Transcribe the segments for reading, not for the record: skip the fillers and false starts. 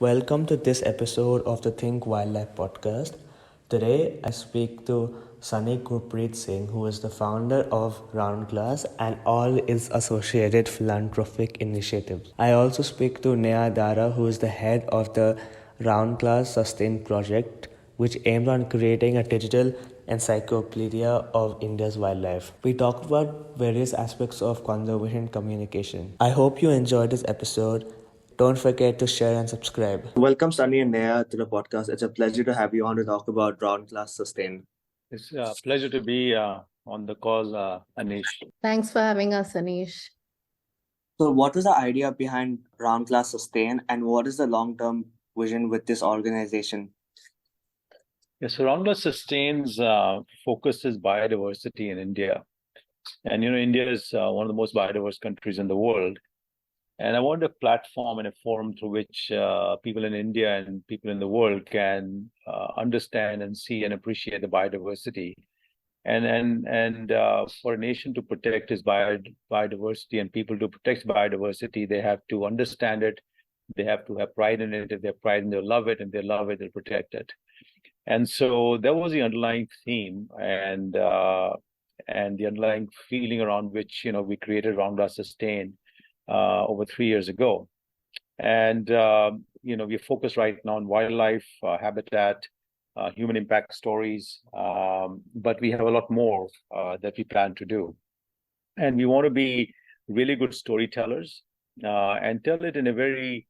Welcome to this episode of the Think Wildlife podcast. Today I speak to Sunny Gurpreet Singh, who is the founder of RoundGlass and all its associated philanthropic initiatives. I also speak to Neha Dara, who is the head of the RoundGlass Sustain project, which aims on creating a digital encyclopedia of India's wildlife. We talk about various aspects of conservation communication. I hope you enjoyed this episode. Don't forget to share and subscribe. Welcome, Sunny and Neha, to the podcast. It's a pleasure to have you on to talk about RoundGlass Sustain. It's a pleasure to be on the call, Anish. Thanks for having us, Anish. So, what was the idea behind RoundGlass Sustain, and what is the long-term vision with this organization? Yes, so RoundGlass Sustain's focuses biodiversity in India. And, India is one of the most biodiverse countries in the world. And I want a platform and a forum through which people in India and people in the world can understand and see and appreciate the biodiversity. And for a nation to protect its biodiversity and people to protect biodiversity, they have to understand it. They have to have pride in it. If they have pride in it, they'll love it. If they love it, they'll protect it. And so that was the underlying theme and the underlying feeling around which, we created RoundGlass Sustain over 3 years ago. And, we focus right now on wildlife, habitat, human impact stories, but we have a lot more that we plan to do. And we want to be really good storytellers and tell it in a very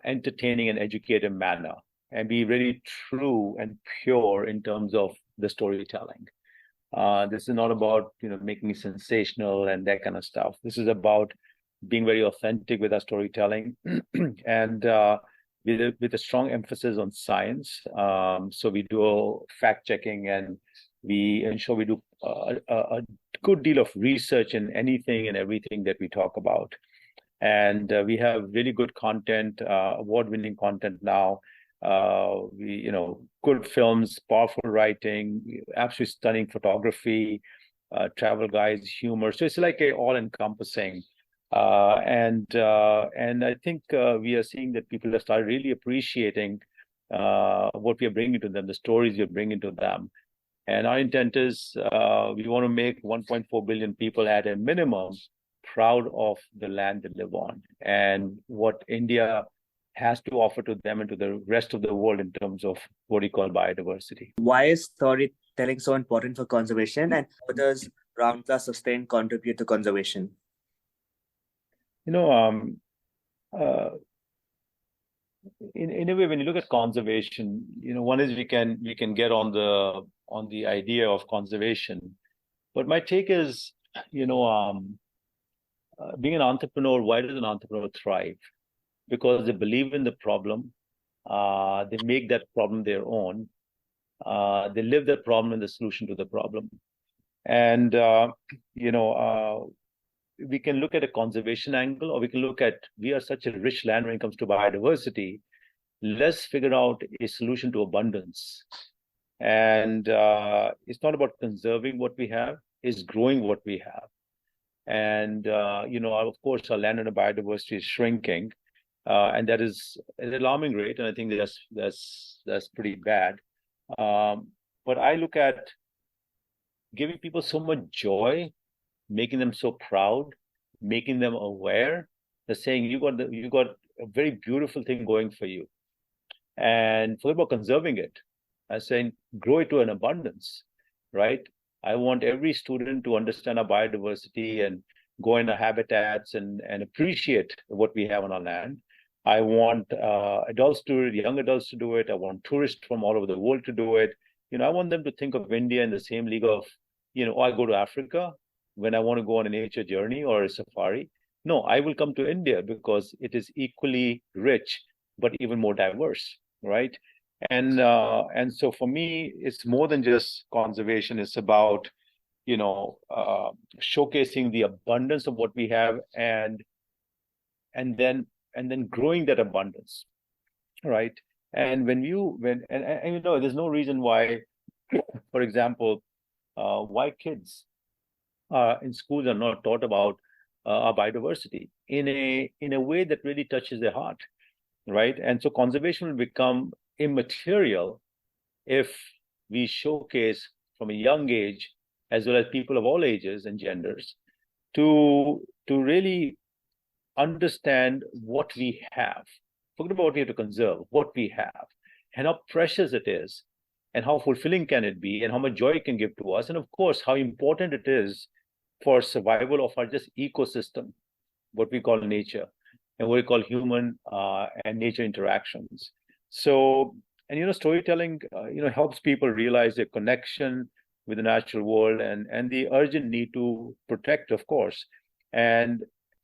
entertaining and educative manner and be really true and pure in terms of the storytelling. This is not about, making it sensational and that kind of stuff. This is about being very authentic with our storytelling and with a strong emphasis on science. So we do fact checking and we ensure we do a good deal of research in anything and everything that we talk about. And we have really good content, award-winning content now. Good films, powerful writing, absolutely stunning photography, travel guides, humor. So it's like a all-encompassing. And I think we are seeing that people have started really appreciating what we are bringing to them, the stories we are bringing to them. And our intent is we want to make 1.4 billion people at a minimum proud of the land they live on and what India has to offer to them and to the rest of the world in terms of what we call biodiversity. Why is storytelling so important for conservation, and how does RoundGlass Sustain contribute to conservation? In a way, when you look at conservation, one is we can get on the idea of conservation, but my take is, being an entrepreneur, why does an entrepreneur thrive? Because they believe in the problem, they make that problem their own, they live that problem and the solution to the problem, and we can look at a conservation angle, or we can look at, we are such a rich land when it comes to biodiversity. Let's figure out a solution to abundance. And it's not about conserving what we have, it's growing what we have. And, of course, our land and our biodiversity is shrinking. And that is an alarming rate. And I think that's pretty bad. But I look at giving people so much joy, making them so proud, making them aware, they're saying you got a very beautiful thing going for you. And forget about conserving it. I'm saying grow it to an abundance, right? I want every student to understand our biodiversity and go in our habitats and appreciate what we have on our land. I want adults to do it, young adults to do it. I want tourists from all over the world to do it. I want them to think of India in the same league of, I go to Africa when I want to go on a nature journey or a safari. No, I will come to India because it is equally rich, but even more diverse, right? And so for me, it's more than just conservation. It's about, showcasing the abundance of what we have and then growing that abundance, right? And there's no reason why, for example, why kids in schools are not taught about biodiversity in a way that really touches their heart, right? And so conservation will become immaterial if we showcase from a young age, as well as people of all ages and genders, to really understand what we have. Forget about what we have to conserve, what we have, and how precious it is, and how fulfilling can it be, and how much joy it can give to us, and of course, how important it is for survival of our just ecosystem, what we call nature, and what we call human and nature interactions. So, and storytelling, helps people realize their connection with the natural world and the urgent need to protect, of course, and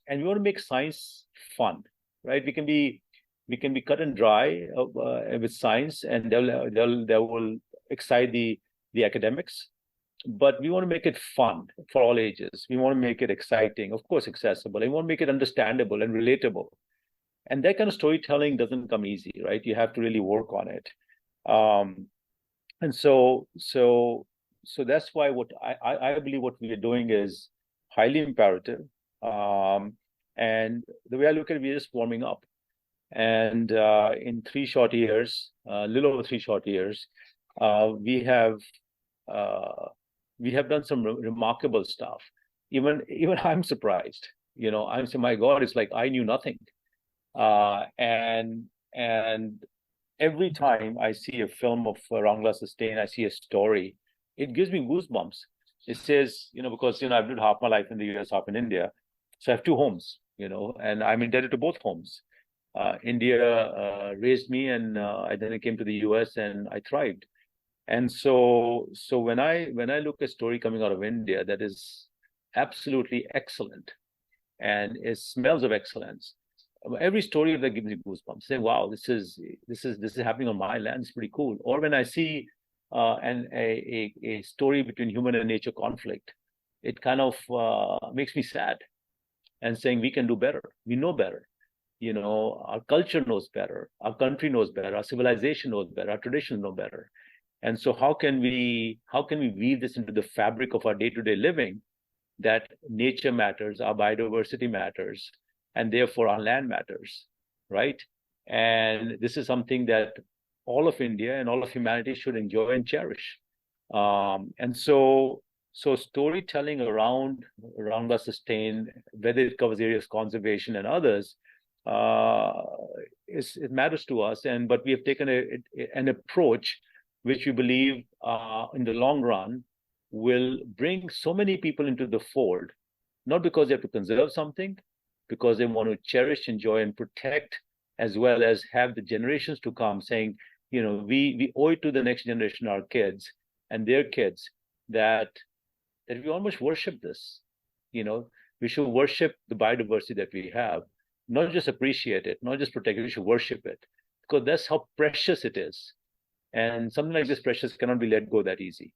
we want to make science fun, right? We can be cut and dry with science, and they will excite the academics, but we want to make it fun for all ages. We want to make it exciting, of course, accessible. And we want to make it understandable and relatable. And that kind of storytelling doesn't come easy, right? You have to really work on it. And so that's why what I believe what we are doing is highly imperative. And the way I look at it, we're just warming up. And in 3 short years, a little over 3 short years, we have done some remarkable stuff. Even I'm surprised. I'm saying, my God, it's like I knew nothing. And every time I see a film of RoundGlass Sustain, I see a story, it gives me goosebumps. It says, because I've lived half my life in the US, half in India, so I have 2 homes, and I'm indebted to both homes. India raised me, and then I came to the US and I thrived. And so when I look at a story coming out of India that is absolutely excellent and it smells of excellence, every story that gives me goosebumps. Say, wow, this is happening on my land. It's pretty cool. Or when I see a story between human and nature conflict, it kind of makes me sad, and saying we can do better. We know better. Our culture knows better. Our country knows better. Our civilization knows better. Our traditions know better. And so how can we weave this into the fabric of our day-to-day living, that nature matters, our biodiversity matters, and therefore our land matters, right? And this is something that all of India and all of humanity should enjoy and cherish. And so storytelling around RoundGlass Sustain, whether it covers areas of conservation and others, it matters to us. But we have taken an approach which we believe in the long run will bring so many people into the fold, not because they have to conserve something, because they want to cherish, enjoy, and protect, as well as have the generations to come saying, we owe it to the next generation, our kids and their kids, that we almost worship this. We should worship the biodiversity that we have, not just appreciate it, not just protect it, we should worship it, because that's how precious it is. And something like this precious cannot be let go that easy,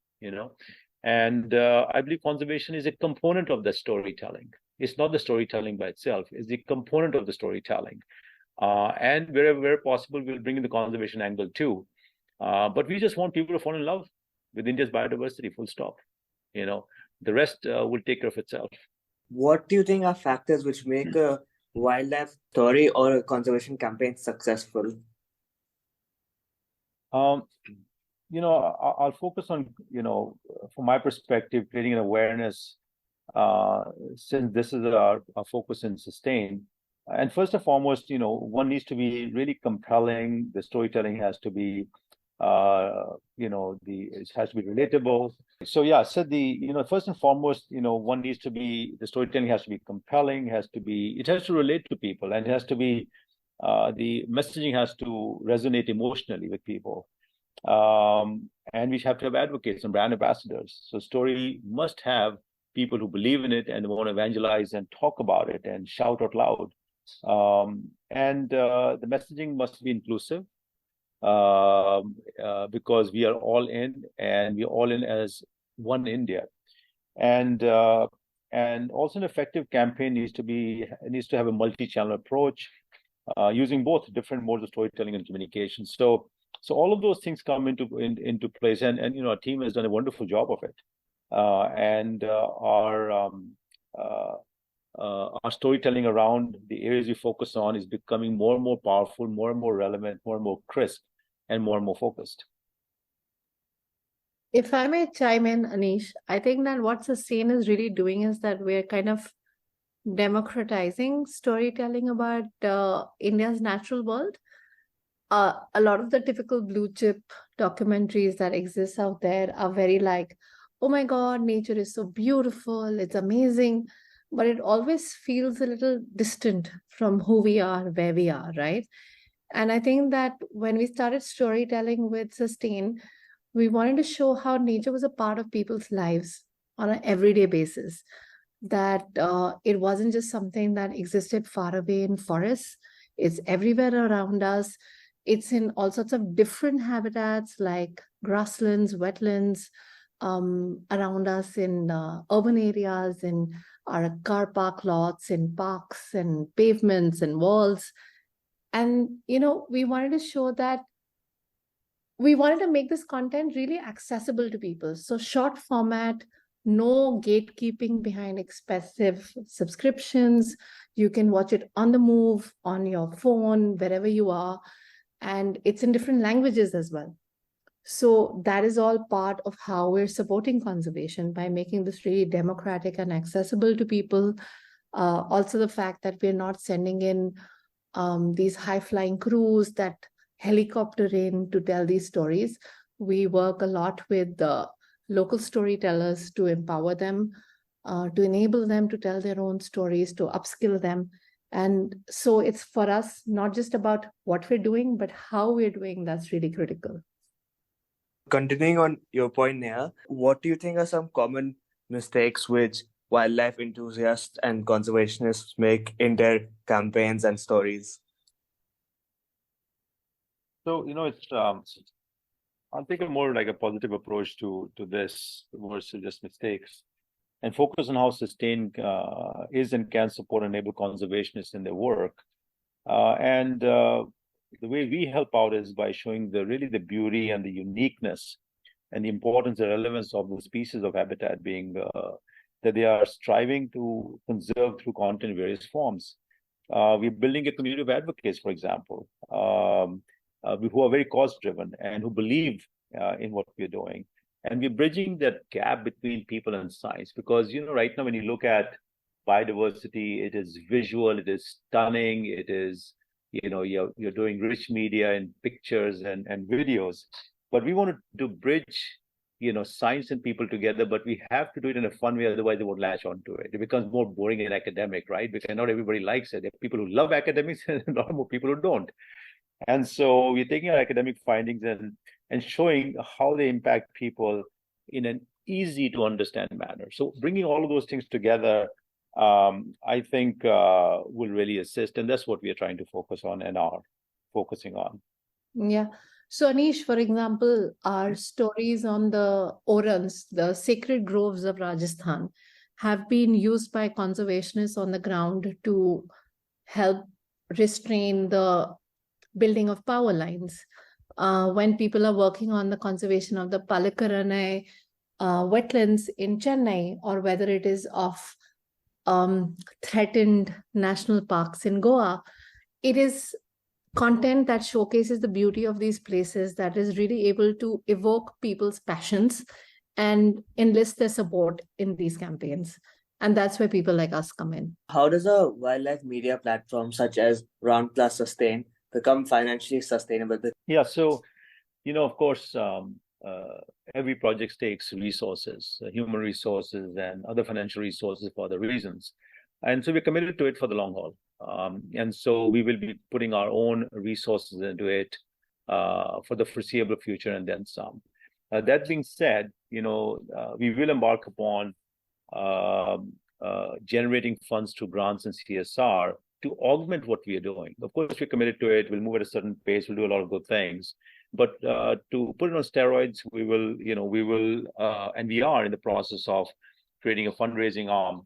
And I believe conservation is a component of the storytelling. It's not the storytelling by itself. It's the component of the storytelling. And where possible, we'll bring in the conservation angle too. But we just want people to fall in love with India's biodiversity, full stop. The rest will take care of itself. What do you think are factors which make a wildlife story or a conservation campaign successful? I'll focus on, from my perspective, creating an awareness, since this is our focus in Sustain. And first and foremost, one needs to be really compelling. The storytelling has to be, it has to be relatable. So yeah, first and foremost, one needs to be, the storytelling has to be compelling, it has to relate to people, and it has to be, the messaging has to resonate emotionally with people. And we have to have advocates and brand ambassadors. So story must have people who believe in it and want to evangelize and talk about it and shout out loud. And the messaging must be inclusive, because we are all in, and we are all in as one India. And also an effective campaign needs to have a multi-channel approach, using both different modes of storytelling and communication. So all of those things come into place, and our team has done a wonderful job of it. our storytelling around the areas we focus on is becoming more and more powerful, more and more relevant, more and more crisp, and more focused. If I may chime in, Anish, I think that what Sustain is really doing is that we're kind of democratizing storytelling about India's natural world. A lot of the typical blue chip documentaries that exist out there are very like, oh my God, nature is so beautiful, it's amazing, but it always feels a little distant from who we are, where we are, right? And I think that when we started storytelling with Sustain, we wanted to show how nature was a part of people's lives on an everyday basis, that it wasn't just something that existed far away in forests, it's everywhere around us. It's in all sorts of different habitats like grasslands, wetlands, around us in urban areas, in our car park lots, in parks and pavements and walls. And, we wanted to show that we wanted to make this content really accessible to people. So short format, no gatekeeping behind expensive subscriptions. You can watch it on the move, on your phone, wherever you are. And it's in different languages as well. So that is all part of how we're supporting conservation by making this really democratic and accessible to people. Also the fact that we're not sending in these high-flying crews that helicopter in to tell these stories. We work a lot with the local storytellers to empower them, to enable them to tell their own stories, to upskill them. And so it's for us not just about what we're doing, but how we're doing that's really critical. Continuing on your point here, what do you think are some common mistakes which wildlife enthusiasts and conservationists make in their campaigns and stories? So, it's I'll take a more like a positive approach to this versus just mistakes, and focus on how Sustain is and can support and enable conservationists in their work. And the way we help out is by showing the beauty and the uniqueness and the importance and relevance of the species of habitat being that they are striving to conserve through content in various forms. We're building a community of advocates, for example, who are very cause-driven and who believe in what we're doing. And we're bridging that gap between people and science because, right now when you look at biodiversity, it is visual, it is stunning, it is, you're doing rich media and pictures and videos. But we want to bridge, science and people together, but we have to do it in a fun way, otherwise they won't latch onto it. It becomes more boring and academic, right? Because not everybody likes it. There are people who love academics and a lot more people who don't. And so we're taking our academic findings and showing how they impact people in an easy to understand manner. So bringing all of those things together, I think will really assist. And that's what we are trying to focus on and are focusing on. Yeah. So Anish, for example, our stories on the orans, the sacred groves of Rajasthan, have been used by conservationists on the ground to help restrain the building of power lines. When people are working on the conservation of the Palikaranai wetlands in Chennai, or whether it is of threatened national parks in Goa, it is content that showcases the beauty of these places that is really able to evoke people's passions and enlist their support in these campaigns. And that's where people like us come in. How does a wildlife media platform such as RoundGlass Sustain become financially sustainable? Yeah, so, of course, every project takes resources, human resources and other financial resources for other reasons. And so we're committed to it for the long haul. And so we will be putting our own resources into it for the foreseeable future and then some. That being said, we will embark upon generating funds through grants and CSR to augment what we are doing. Of course, we're committed to it. We'll move at a certain pace. We'll do a lot of good things. But to put it on steroids, we will, and we are in the process of creating a fundraising arm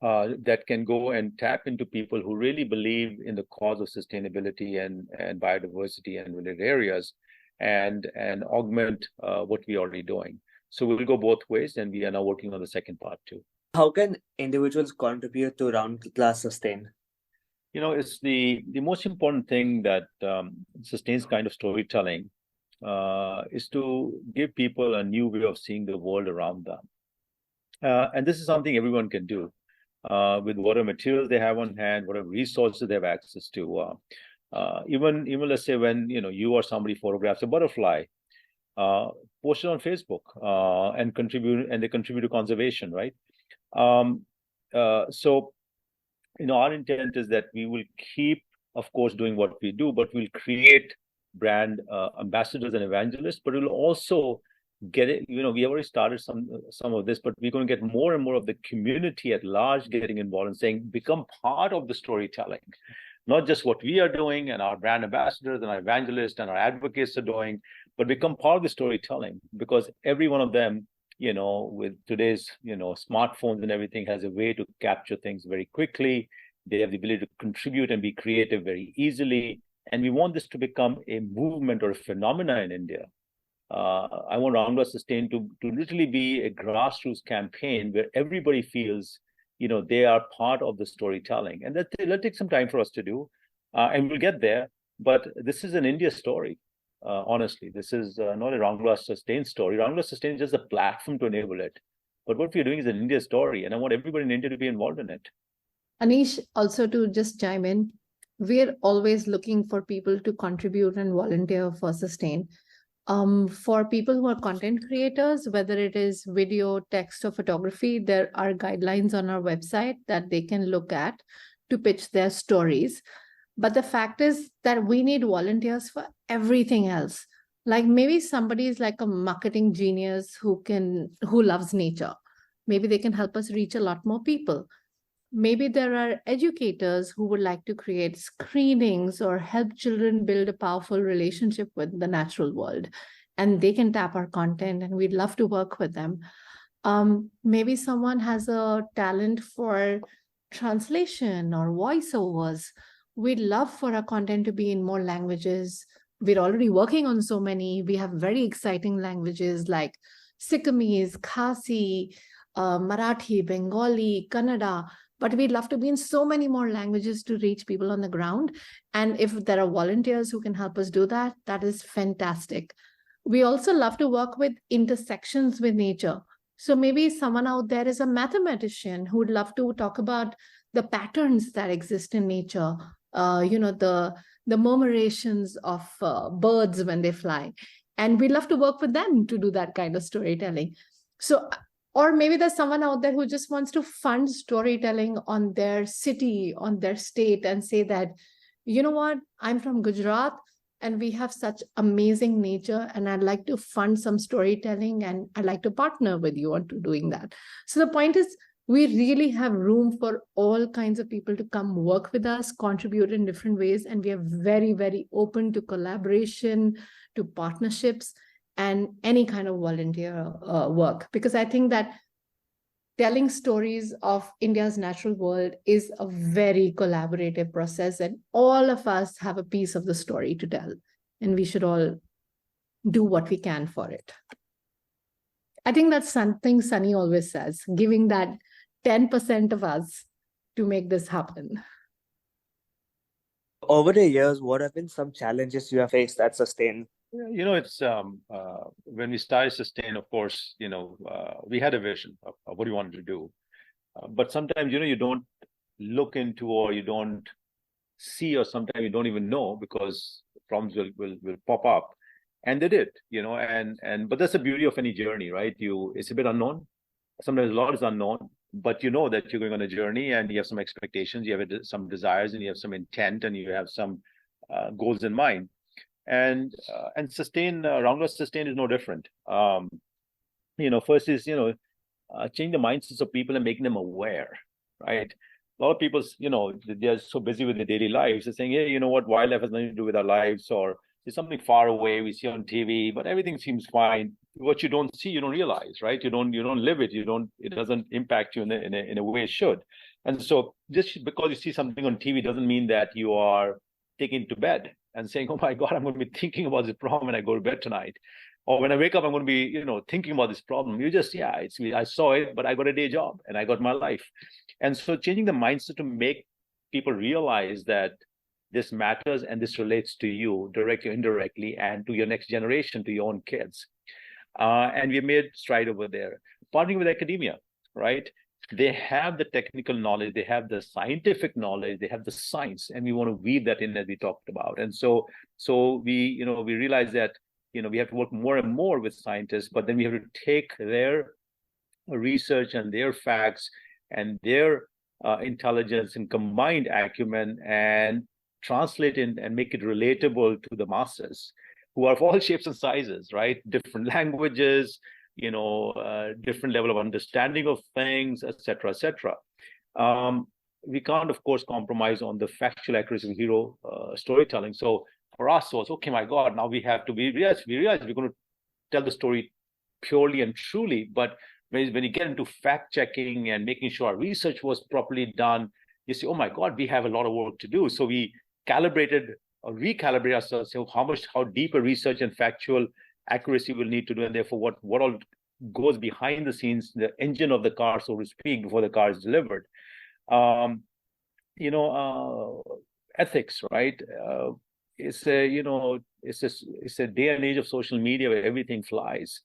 that can go and tap into people who really believe in the cause of sustainability and biodiversity and related areas, and augment what we're already doing. So we will go both ways, and we are now working on the second part too. How can individuals contribute to RoundGlass Sustain? It's the most important thing that sustains kind of storytelling is to give people a new way of seeing the world around them. And this is something everyone can do with whatever materials they have on hand, whatever resources they have access to. Even let's say when you or somebody photographs a butterfly, post it on Facebook and they contribute to conservation, right? So our intent is that we will keep, of course, doing what we do, but we'll create brand ambassadors and evangelists, but we'll also get it. We already started some of this, but we're going to get more and more of the community at large getting involved and saying, become part of the storytelling, not just what we are doing and our brand ambassadors and our evangelists and our advocates are doing, but become part of the storytelling, because every one of them, with today's, smartphones and everything, has a way to capture things very quickly. They have the ability to contribute and be creative very easily. And we want this to become a movement or a phenomena in India. I want RoundGlass Sustain to literally be a grassroots campaign where everybody feels, they are part of the storytelling. And that'll take some time for us to do. And we'll get there. But this is an India story. Honestly, this is not a RoundGlass Sustain story. RoundGlass Sustain is just a platform to enable it. But what we're doing is an India story, and I want everybody in India to be involved in it. Anish, also to just chime in, we're always looking for people to contribute and volunteer for Sustain. For people who are content creators, whether it is video, text, or photography, there are guidelines on our website that they can look at to pitch their stories. But the fact is that we need volunteers for everything else. Like maybe somebody is like a marketing genius who loves nature. Maybe they can help us reach a lot more people. Maybe there are educators who would like to create screenings or help children build a powerful relationship with the natural world. And they can tap our content and we'd love to work with them. Maybe someone has a talent for translation or voiceovers. We'd love for our content to be in more languages. We're already working on so many. We have very exciting languages like Sikkimese, Khasi, Marathi, Bengali, Kannada. But we'd love to be in so many more languages to reach people on the ground. And if there are volunteers who can help us do that, that is fantastic. We also love to work with intersections with nature. So maybe someone out there is a mathematician who would love to talk about the patterns that exist in nature, the murmurations of birds when they fly. And we'd love to work with them to do that kind of storytelling. So, or maybe there's someone out there who just wants to fund storytelling on their city, on their state, and say that, you know what, I'm from Gujarat and we have such amazing nature and I'd like to fund some storytelling and I'd like to partner with you on to doing that. So the point is, we really have room for all kinds of people to come work with us, contribute in different ways, and we are very, very open to collaboration, to partnerships, and any kind of volunteer work. Because I think that telling stories of India's natural world is a very collaborative process, and all of us have a piece of the story to tell, and we should all do what we can for it. I think that's something Sunny always says, giving that 10% of us to make this happen. Over the years, what have been some challenges you have faced at Sustain? It's when we started Sustain, of course, we had a vision of what we wanted to do. But sometimes, you don't look into or you don't see, or sometimes you don't even know because problems will pop up. And they did, but that's the beauty of any journey, right? It's a bit unknown. Sometimes a lot is unknown, but you know that you're going on a journey and you have some expectations, you have some desires, and you have some intent, and you have some goals in mind. And Sustain, RoundGlass Sustain is no different. First is, change the mindsets of people and making them aware, right? A lot of people, they're so busy with their daily lives. They're saying, hey, you know what, wildlife has nothing to do with our lives, or there's something far away we see on TV, but everything seems fine. What you don't see, you don't realize, right? You don't live it. It doesn't impact you in a way it should. And so just because you see something on TV doesn't mean that you are taken to bed and saying, oh my God, I'm going to be thinking about this problem when I go to bed tonight. Or when I wake up, I'm going to be, thinking about this problem. You just, I saw it, but I got a day job and I got my life. And so changing the mindset to make people realize that this matters and this relates to you directly or indirectly and to your next generation, to your own kids. And we made stride over there. Partnering with academia, right? They have the technical knowledge, they have the scientific knowledge, they have the science, and we want to weave that in as we talked about. And so we realize that, we have to work more and more with scientists, but then we have to take their research and their facts and their intelligence and combined acumen and translate it and make it relatable to the masses who are of all shapes and sizes, right? Different languages, different level of understanding of things, et cetera, et cetera. We can't, of course, compromise on the factual accuracy of hero storytelling. So for us, it was, okay, my God, now we have to we realize we're going to tell the story purely and truly. But when you get into fact checking and making sure our research was properly done, you see, oh my God, we have a lot of work to do. So we recalibrate ourselves, how deep a research and factual accuracy we'll need to do, and therefore what all goes behind the scenes, the engine of the car, so to speak, before the car is delivered. Ethics, right? It's a day and age of social media where everything flies.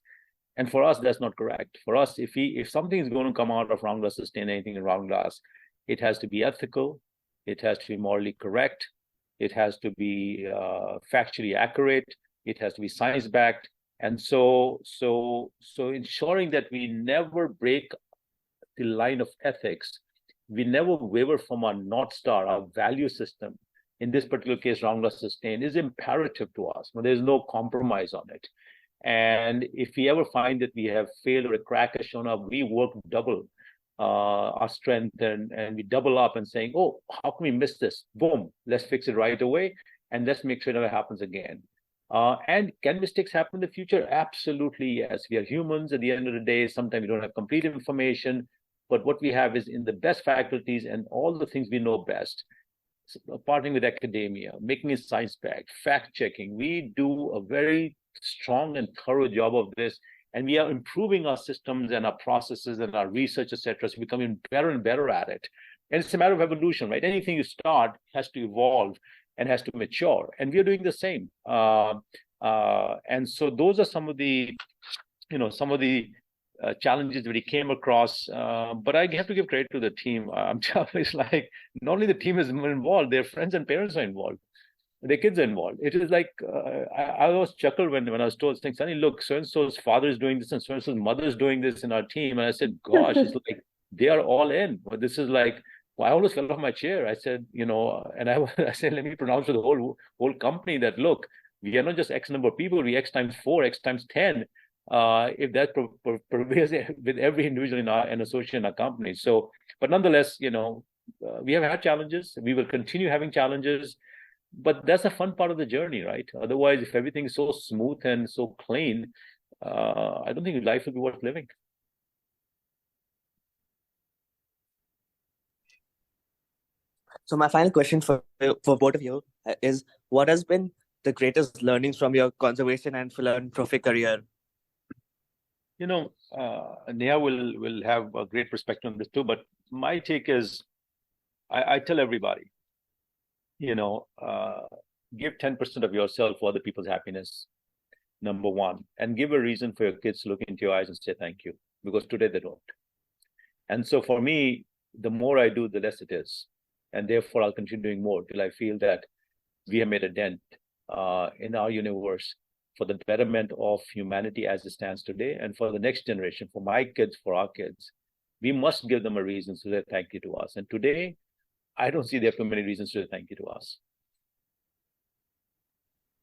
And for us, that's not correct. For us, if something is going to come out of RoundGlass Sustain, anything in RoundGlass, it has to be ethical, it has to be morally correct, it has to be factually accurate, it has to be science-backed. And so ensuring that we never break the line of ethics, we never waver from our North Star, our value system. In this particular case, RoundGlass Sustain is imperative to us. There's no compromise on it. And if we ever find that we have failed or a crack has shown up, we work double our strength and we double up and saying, oh, how can we miss this? Boom, let's fix it right away. And let's make sure it never happens again. And can mistakes happen in the future? Absolutely, yes. We are humans at the end of the day. Sometimes we don't have complete information, but what we have is in the best faculties and all the things we know best, partnering with academia, making it science-backed, fact-checking. We do a very strong and thorough job of this, and we are improving our systems and our processes and our research, etc. So becoming better and better at it. And it's a matter of evolution, right? Anything you start has to evolve and has to mature, and we are doing the same. And so those are some of the challenges that we came across. But I have to give credit to the team. I'm telling you, it's like not only the team is involved, their friends and parents are involved. Their kids are involved. It is like I was chuckled when I was told, saying, Sunny, look, so-and-so's father is doing this and so-and-so's mother is doing this in our team. And I said, gosh, it's like they are all in. But this is like, well, I almost fell off my chair. I said, and I said, let me pronounce to the whole company that, look, we are not just X number of people, we X times 4, X times 10. If that prevails with every individual and associate in our company. So, but nonetheless, we have had challenges. We will continue having challenges. But that's a fun part of the journey, right? Otherwise, if everything is so smooth and so clean, I don't think life will be worth living. So my final question for both of you is, what has been the greatest learnings from your conservation and philanthropic career? Neha will have a great perspective on this too, but my take is, I tell everybody, give 10% of yourself for other people's happiness, number one, and give a reason for your kids to look into your eyes and say thank you, because today they don't. And so for me, the more I do, the less it is. And therefore, I'll continue doing more till I feel that we have made a dent in our universe for the betterment of humanity as it stands today, and for the next generation, for my kids, for our kids. We must give them a reason to say thank you to us. And today, I don't see there too many reasons to say thank you to us.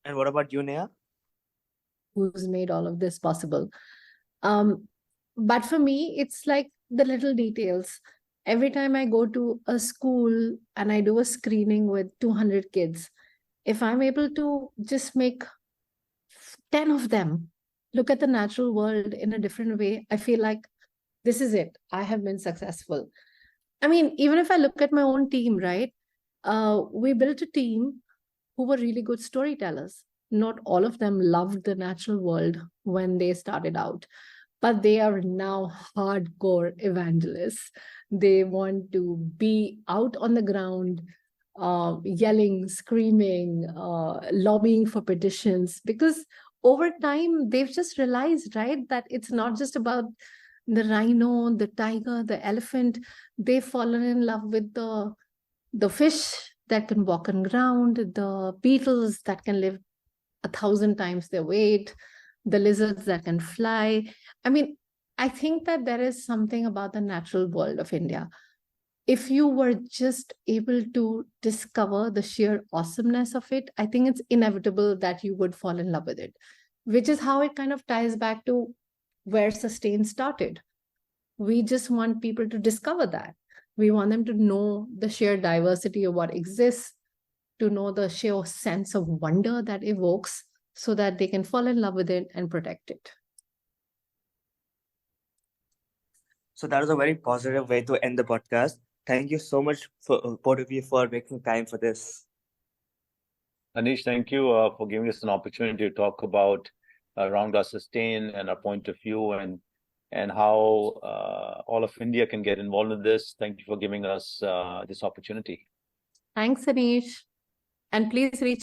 And what about you, Neha? Who's made all of this possible? But for me, it's like the little details. Every time I go to a school and I do a screening with 200 kids, if I'm able to just make 10 of them look at the natural world in a different way, I feel like this is it. I have been successful. I mean, even if I look at my own team, right? We built a team who were really good storytellers. Not all of them loved the natural world when they started out, but they are now hardcore evangelists. They want to be out on the ground, yelling, screaming, lobbying for petitions, because over time they've just realized, right, that it's not just about the rhino, the tiger, the elephant. They've fallen in love with the fish that can walk on ground, the beetles that can live 1,000 times their weight, the lizards that can fly. I mean, I think that there is something about the natural world of India. If you were just able to discover the sheer awesomeness of it, I think it's inevitable that you would fall in love with it, which is how it kind of ties back to where Sustain started. We just want people to discover that. We want them to know the sheer diversity of what exists, to know the sheer sense of wonder that evokes, so that they can fall in love with it and protect it. So that was a very positive way to end the podcast. Thank you so much for both of you for making time for this. Anish, thank you for giving us an opportunity to talk about RoundGlass Sustain and our point of view, and how all of India can get involved in this. Thank you for giving us this opportunity. Thanks, Anish. And please reach